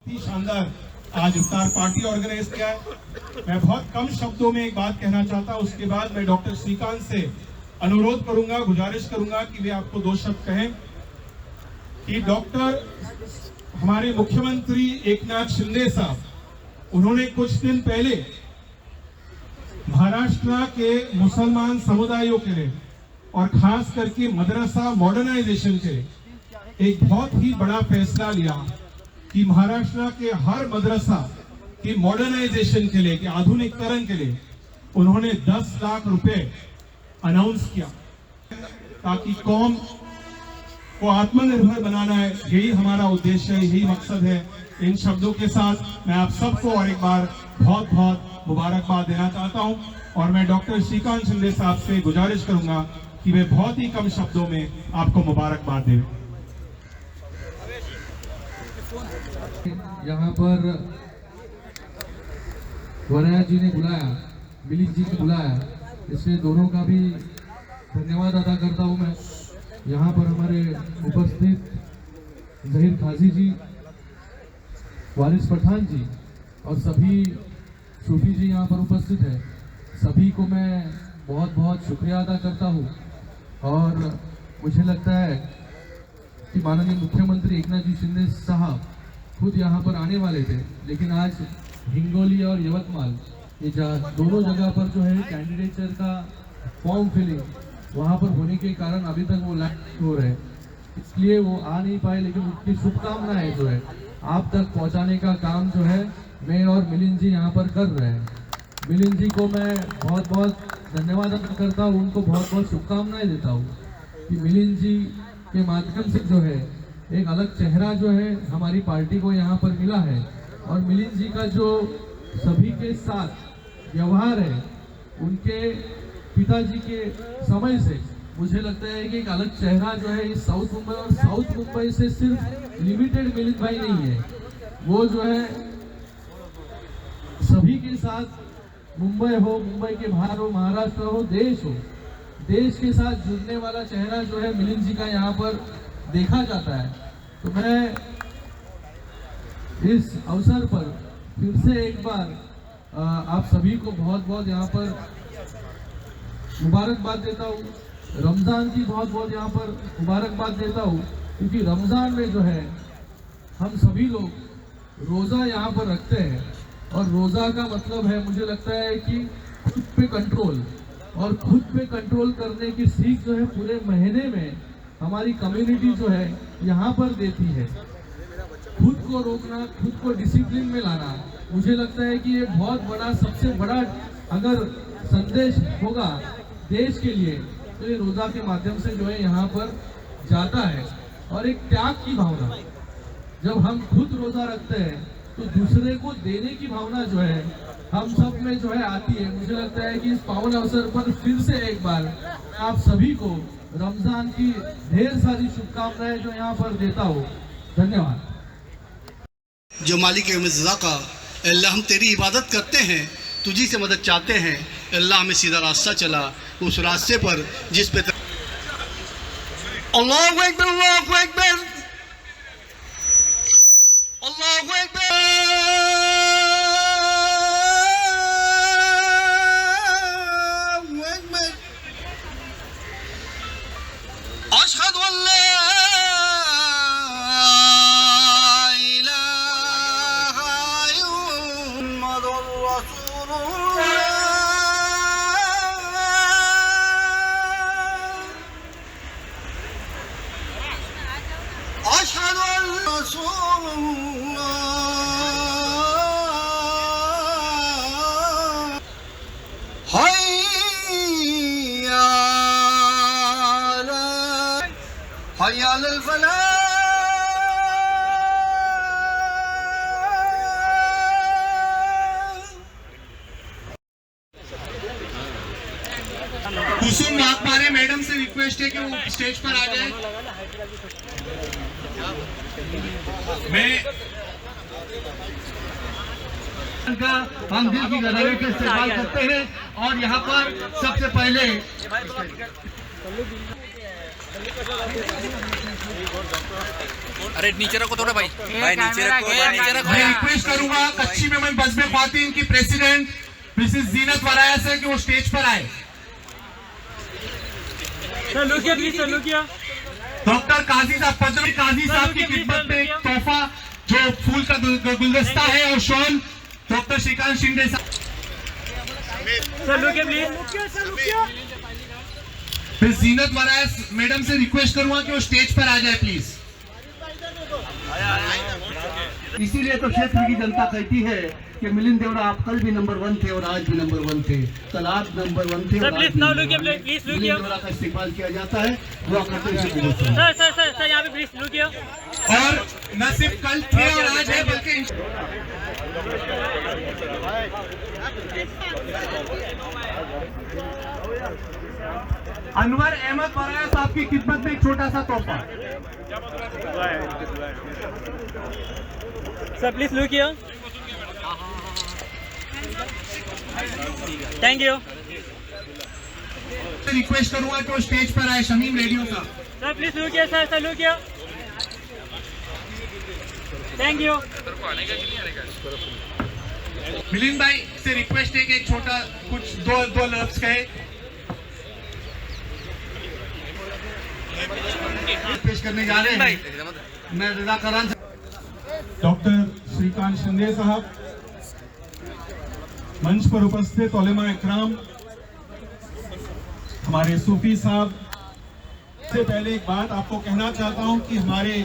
शानदार आज इफ्तार party organise किया है। मैं बहुत कम शब्दों में एक बात कहना चाहता हूं, उसके बाद मैं डॉक्टर श्रीकांत से अनुरोध करूंगा, गुजारिश करूंगा कि वे आपको दो शब्द कहें कि डॉक्टर हमारे मुख्यमंत्री एकनाथ शिंदे साहब, उन्होंने कुछ दिन पहले महाराष्ट्र के मुसलमान समुदायों के लिए और खास करके मदरसा मॉडर्नाइजेशन के लिए एक बहुत ही बड़ा फैसला लिया कि महाराष्ट्र के हर मदरसा की मॉडर्नाइजेशन के लिए, कि आधुनिकीकरण के लिए उन्होंने 10 लाख रुपए अनाउंस किया ताकि कौम को आत्मनिर्भर बनाना है। यही हमारा उद्देश्य है, यही मकसद है। इन शब्दों के साथ मैं आप सबको और एक बार बहुत बहुत मुबारकबाद देना चाहता हूं और मैं डॉक्टर श्रीकांत शिंदे साहब से गुजारिश करूंगा कि वे बहुत ही कम शब्दों में आपको मुबारकबाद दें। यहाँ पर वरया जी ने बुलाया, मिलिंद जी ने बुलाया, इसलिए दोनों का भी धन्यवाद अदा करता हूँ मैं। यहाँ पर हमारे उपस्थित जहीर खाजी जी, वारिस पठान जी और सभी सूफी जी यहाँ पर उपस्थित है, सभी को मैं बहुत बहुत शुक्रिया अदा करता हूँ। और मुझे लगता है कि माननीय मुख्यमंत्री एकनाथ जी शिंदे साहब खुद यहाँ पर आने वाले थे, लेकिन आज हिंगोली और यवतमाल ये दोनों जगह पर जो है कैंडिडेचर का फॉर्म फिलिंग वहाँ पर होने के कारण अभी तक वो लैंड हो रहे, इसलिए वो आ नहीं पाए। लेकिन उनकी शुभकामनाएं जो है आप तक पहुँचाने का काम जो है मैं और मिलिंद जी यहाँ पर कर रहे हैं। मिलिंद जी को मैं बहुत बहुत धन्यवाद अदा करता हूँ, उनको बहुत बहुत शुभकामनाएं देता हूँ कि मिलिंद जी के माध्यम से जो है एक अलग चेहरा जो है हमारी पार्टी को यहाँ पर मिला है। और मिलिंद जी का जो सभी के साथ व्यवहार है, उनके पिताजी के समय से मुझे लगता है कि एक अलग चेहरा जो है इस साउथ मुंबई, और साउथ मुंबई से सिर्फ लिमिटेड मिलिंद भाई नहीं है, वो जो है सभी के साथ मुंबई हो, मुंबई के बाहर हो, महाराष्ट्र हो, देश के साथ जुड़ने वाला चेहरा जो है मिलिंद जी का यहाँ पर देखा जाता है। तो मैं इस अवसर पर फिर से एक बार आप सभी को बहुत बहुत यहाँ पर मुबारकबाद देता हूँ। रमज़ान की बहुत बहुत यहाँ पर मुबारकबाद देता हूँ, क्योंकि रमज़ान में जो है हम सभी लोग रोज़ा यहाँ पर रखते हैं और रोज़ा का मतलब है, मुझे लगता है कि खुद पे कंट्रोल, और खुद पे कंट्रोल करने की सीख जो है पूरे महीने में हमारी कम्युनिटी जो है यहाँ पर देती है। खुद को रोकना, खुद को डिसिप्लिन में लाना, मुझे लगता है कि ये बहुत बड़ा, सबसे बड़ा अगर संदेश होगा देश के लिए तो ये रोज़ा के माध्यम से जो है यहाँ पर जाता है। और एक त्याग की भावना, जब हम खुद रोज़ा रखते हैं तो दूसरे को देने की भावना जो है हम सब में जो है आती है। मुझे लगता है कि इस पावन अवसर पर फिर से एक बार मैं आप सभी को रमज़ान की ढेर सारी शुभकामनाएं जो यहाँ पर देता हूँ। धन्यवाद। जो मालिक रज़ा का, अल्लाह हम तेरी इबादत करते हैं, तुझी से मदद चाहते हैं, अल्लाह हमें सीधा रास्ता चला उस रास्ते पर जिस पे अल्लाहु अकबर, अल्लाहु अकबर, अल्लाहु अकबर, अशहदु अल्ला hayya alal falah। Kusum Waghmare madam से रिक्वेस्ट है कि वो स्टेज पर आ जाए। मैं का हम दिल की गहराइयों से इस्तेमाल करते हैं और यहाँ पर सबसे पहले अरे नीचे रखो थोड़ा भाई, भाई नीचे रखो, भाई नीचे रखो मैं यार। रिक्वेस्ट करूंगा कच्ची मेमन बज़्म ख्वातीन की प्रेसिडेंट मिसेस जीनत वराया से कि वो स्टेज पर आए। डॉक्टर काजी साहब, पद्म काजी साहब की खिदमत में एक तोहफा जो फूल का गुलदस्ता है और शॉल डॉक्टर श्रीकांत शिंदे साहब। फिर जीनत वराया मैडम से रिक्वेस्ट करूंगा कि वो स्टेज पर आ जाए प्लीज। इसीलिए तो क्षेत्र की जनता कहती है कि मिलिंद देवड़ा आप कल भी नंबर 1 थे और आज भी नंबर 1 थे, कल आप नंबर 1 थे और आज भी नंबर 1 थे। मिलिंद देवड़ा का इस्तेमाल किया जाता है, दुआ करते हैं। सर यहाँ पे प्लीज रुकिए। और न सिर्फ कल थे और आज है बल्कि अनवर अहमद वराया साहब की खिदमत में एक छोटा सा तोहफा। सर प्लीज रुकिए। Thank you. रिक्वेस्ट करूंगा कि वो स्टेज पर आए। शमीम रेडियो का सर प्लीज रुकिए। सर रुकिए। Thank you. मिलिंद भाई से रिक्वेस्ट है कि एक छोटा कुछ दो लफ्ज कहे। पेश करने जा रहे हैं। मैं रजा करान डॉक्टर श्रीकांत शिंदे साहब, मंच पर उपस्थित उलेमा इकराम, हमारे सूफी साहब। से पहले एक बात आपको कहना चाहता हूं कि हमारे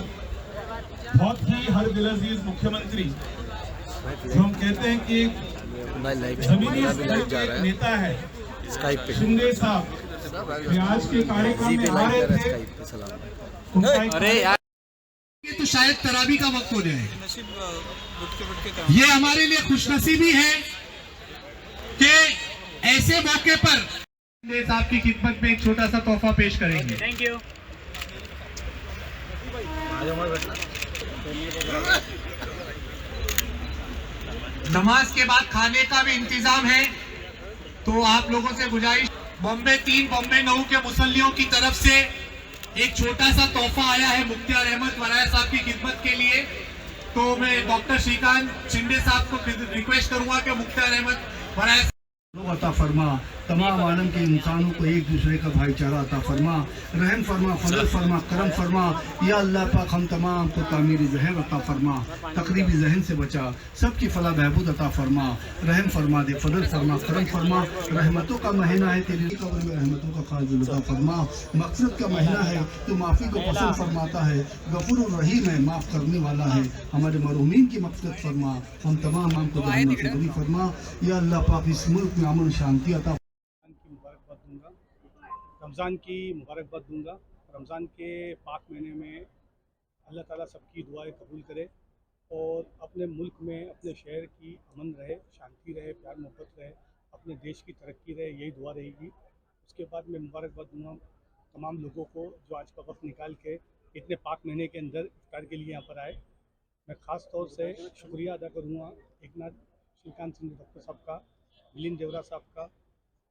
बहुत ही हर दिलअजीज मुख्यमंत्री, जो हम कहते हैं कि जमीनी स्तर के एक नेता है, शिंदे साहब, वे आज के कार्यक्रम में आ रहे थे। अरे यार ये तो शायद तरावी का वक्त हो जाए। ये हमारे लिए खुशनसीबी है कि ऐसे मौके पर शिंदे साहब की खिदमत में एक छोटा सा तोहफा पेश करेंगे। Thank you. नमाज के बाद खाने का भी इंतजाम है, तो आप लोगों से गुजारिश, बॉम्बे 3 बॉम्बे 9 के मुसल्लियों की तरफ से एक छोटा सा तोहफा आया है मुख्तार अहमद वराया साहब की खिदमत के लिए। तो मैं डॉक्टर श्रीकांत शिंदे साहब को रिक्वेस्ट करूंगा कि मुख्तार अहमद वराया अता फरमा, तमाम आलम के इंसानों को एक दूसरे का भाईचारा अता फरमा, रहम फरमा, फजल फरमा, करम फरमा। या अल्लाह पाक हम तमाम को तामीरी जहन अता फरमा, तकरीबी जहन से बचा, सबकी फलाह बहबूद अता फरमा, रहम फरमा दे, फजल फरमा, करम फरमा। रहमतों का महीना है, तेरी कब्र में रहमतों का खाजुल अता फरमा। मक़फ़िरत का महीना है, तो माफ़ी को पसंद फरमाता है, गफूर रहीम है, माफ़ करने वाला है। हमारे मरहूमीन की मग़फ़िरत फरमा, हम तमाम को जन्नत से बरी फरमा। या अल्लाह पाक इस मुल्क में अमन शांति अता रमज़ान की मुबारकबाद दूंगा। रमज़ान के पाक महीने में अल्लाह ताला सबकी दुआएं कबूल करे और अपने मुल्क में, अपने शहर की अमन रहे, शांति रहे, प्यार मोहब्बत रहे, अपने देश की तरक्की रहे, यही दुआ रहेगी। उसके बाद मैं मुबारकबाद दूंगा तमाम लोगों को जो आज का वक्त निकाल के इतने पाक महीने के अंदर इफ्तार के लिए यहाँ पर आए। मैं ख़ास तौर से शुक्रिया अदा करूँगा एकनाथ श्रीकांत सिंह डॉक्टर साहब का, मिलिंद देवड़ा साहब का,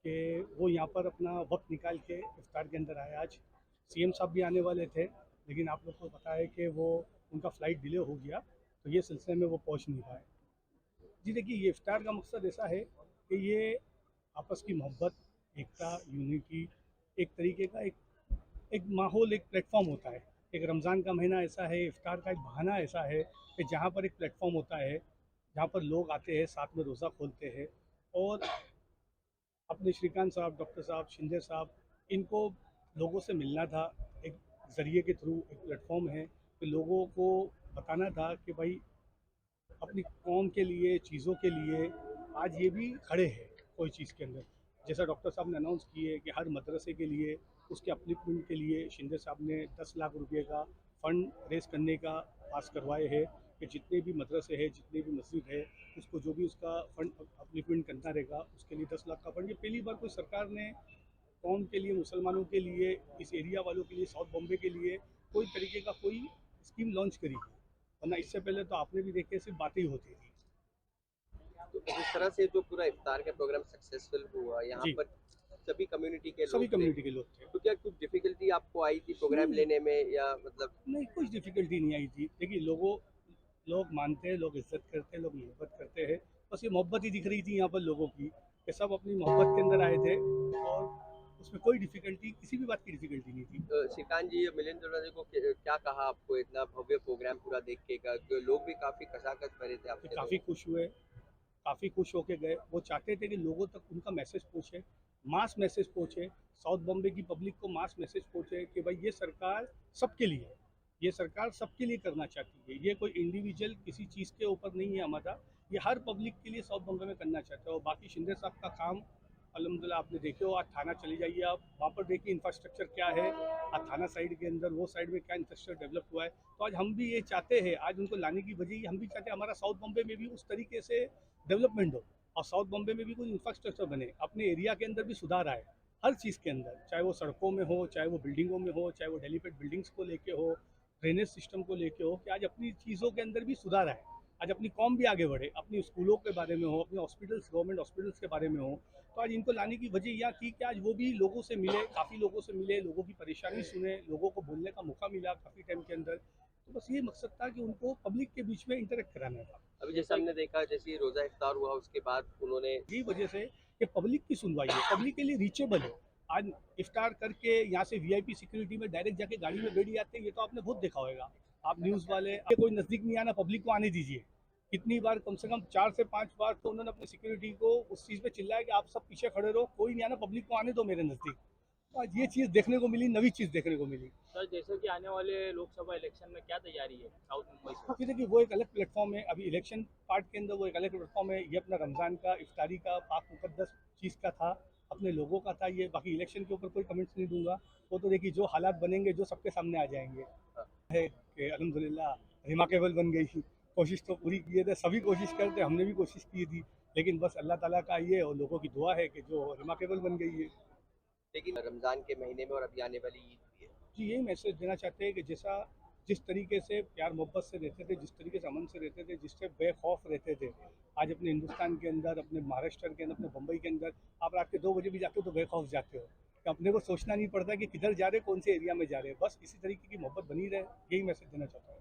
कि वो यहाँ पर अपना वक्त निकाल के इफ्तार के अंदर आए। आज सीएम साहब भी आने वाले थे, लेकिन आप लोग को पता है कि वो उनका फ़्लाइट डिले हो गया, तो ये सिलसिले में वो पहुँच नहीं पाए। जी देखिए, ये इफ्तार का मकसद ऐसा है कि ये आपस की मोहब्बत, एकता, यूनिटी, एक तरीके का एक माहौल, एक प्लेटफॉर्म होता है। एक रमज़ान का महीना ऐसा है, इफ्तार का एक बहाना ऐसा है कि जहाँ पर एक प्लेटफॉर्म होता है, जहाँ पर लोग आते हैं, साथ में रोज़ा खोलते हैं और अपने श्रीकांत साहब, डॉक्टर साहब, शिंदे साहब, इनको लोगों से मिलना था। एक ज़रिए के थ्रू एक प्लेटफॉर्म है कि लोगों को बताना था कि भाई अपनी कौम के लिए, चीज़ों के लिए आज ये भी खड़े हैं कोई चीज़ के अंदर। जैसा डॉक्टर साहब ने अनाउंस किए कि हर मदरसे के लिए, उसके अपलिफ्टमेंट के लिए शिंदे साहब ने 10 लाख रुपये का फ़ंड रेज़ करने का पास करवाए हैं कि जितने भी मदरसे हैं, जितने भी मस्जिद है, उसको जो भी उसका फ़ंड अपलिफ्टमेंट करना रहेगा, उसके लिए 10 लाख का फ़ंड। ये पहली बार कोई सरकार ने कौम के लिए, मुसलमानों के लिए, इस एरिया वालों के लिए, साउथ बॉम्बे के लिए कोई तरीके का कोई स्कीम लॉन्च करी, वरना इससे पहले तो आपने भी देखे सिर्फ बातें ही होती थी। तो जिस तरह से जो पूरा इफ्तार का प्रोग्राम सक्सेसफुल हुआ, यहाँ जी। पर सभी कम्युनिटी के सभी लोग थे। कम्युनिटी के लोग थे। तो क्या कुछ डिफिकल्टी आपको आई थी प्रोग्राम लेने में, या मतलब नहीं, कुछ डिफिकल्टी नहीं आई थी। देखिए, लोग मानते हैं, लोग इज्जत करते हैं, लोग मोहब्बत करते हैं। बस ये मोहब्बत ही दिख रही थी यहाँ पर लोगों की, कि सब अपनी मोहब्बत के अंदर आए थे, और उसमें कोई डिफिकल्टी, किसी भी बात की डिफिकल्टी नहीं थी। श्रीकांत जी, मिलिंद अरोड़ा जी को क्या कहा आपको इतना भव्य प्रोग्राम पूरा देख के का? लोग भी काफी कसाकस भरे थे कि आपके काफ़ी खुश हुए, काफ़ी खुश होके गए। वो चाहते थे कि लोगों तक उनका मैसेज पहुँचे, मास मैसेज पहुँचे, साउथ बॉम्बे की पब्लिक को मास मैसेज पहुँचे कि भाई ये सरकार सबके लिए है, ये सरकार सबके लिए करना चाहती है। ये कोई इंडिविजुअल किसी चीज़ के ऊपर नहीं है हमारा, ये हर पब्लिक के लिए साउथ बॉम्बे में करना चाहता है। और बाकी शिंदे साहब का काम अल्हम्दुलिल्लाह आपने देखे हो, आज थाना चले जाइए आप, वहाँ पर देखिए इंफ्रास्ट्रक्चर क्या है, आज थाना साइड के अंदर वो साइड में क्या इंफ्रास्ट्रक्चर डेवलप हुआ है। तो आज हम भी ये चाहते हैं, आज उनको लाने की वजह, हम भी चाहते हैं हमारा साउथ बॉम्बे में भी उस तरीके से डेवलपमेंट हो, और साउथ बॉम्बे में भी कोई इंफ्रास्ट्रक्चर बने, अपने एरिया के अंदर भी सुधार आए हर चीज़ के अंदर, चाहे वो सड़कों में हो, चाहे वो बिल्डिंगों में हो, चाहे वो डेलीपेड बिल्डिंग्स को लेके हो, ड्रेनेज सिस्टम को लेके हो, कि आज अपनी चीज़ों के अंदर भी सुधार आए, आज अपनी कौम भी आगे बढ़े, अपनी स्कूलों के बारे में हो, अपने हॉस्पिटल्स, गवर्नमेंट हॉस्पिटल्स के बारे में हो। तो आज इनको लाने की वजह यह थी कि आज वो भी लोगों से मिले, काफ़ी लोगों से मिले, लोगों की परेशानी सुने, लोगों को बोलने का मौका मिला काफ़ी टाइम के अंदर। तो बस ये मकसद था कि उनको पब्लिक के बीच में इंटरेक्ट कराना था। अभी जैसे हमने देखा, जैसे रोजा इफ्तार हुआ उसके बाद उन्होंने यही वजह से कि पब्लिक की सुनवाई है, पब्लिक के लिए रीचेबल है। आज इफ्तार करके यहाँ से वीआईपी सिक्योरिटी में डायरेक्ट जाके गाड़ी में बैठ जाते हैं, ये तो आपने बहुत देखा होगा। आप न्यूज़ वाले, ये कोई नज़दीक नहीं आना, पब्लिक को आने दीजिए। कितनी बार, कम से कम 4 से 5 बार तो उन्होंने अपनी सिक्योरिटी को उस चीज़ पे चिल्लाया कि आप सब पीछे खड़े रहो, कोई नहीं आना, पब्लिक को आने दो मेरे नज़दीक। तो आज ये चीज़ देखने को मिली, नई चीज़ देखने को मिली। सर जैसे कि आने वाले लोकसभा इलेक्शन में क्या तैयारी है साउथ मुंबई से? फिर देखिए, वो एक अलग प्लेटफॉर्म है, अभी इलेक्शन पार्ट के अंदर वो एक अलग प्लेटफॉर्म है। ये अपना रमज़ान का, इफ्तारी का, पाक मुकद्दस चीज़ का था, अपने लोगों का था ये। बाकी इलेक्शन के ऊपर कोई कमेंट्स नहीं दूंगा, वो तो देखिए जो हालात बनेंगे, जो सबके सामने आ जाएंगे। है कि अल्हम्दुलिल्लाह रिमार्केबल बन गई, कोशिश तो पूरी किए थे, सभी कोशिश करते, हमने भी कोशिश की थी, लेकिन बस अल्लाह ताला का ये और लोगों की दुआ है कि जो रिमार्केबल बन गई है। लेकिन रमजान के महीने में और अभी आने वाली ईद भी है। जी, यही मैसेज देना चाहते हैं कि जिस तरीके से प्यार मोहब्बत से रहते थे, जिस तरीके से अमन से रहते थे, जिससे बेखौफ रहते थे, आज अपने हिंदुस्तान के अंदर, अपने महाराष्ट्र के अंदर, अपने बम्बई के अंदर आप रात के 2 बजे भी जाते हो तो बेखौफ जाते हो, कि अपने को सोचना नहीं पड़ता कि किधर जा रहे, कौन से एरिया में जा रहे हैं। बस इसी तरीके की मोहब्बत बनी रहे, यही मैसेज देना चाहता हूँ।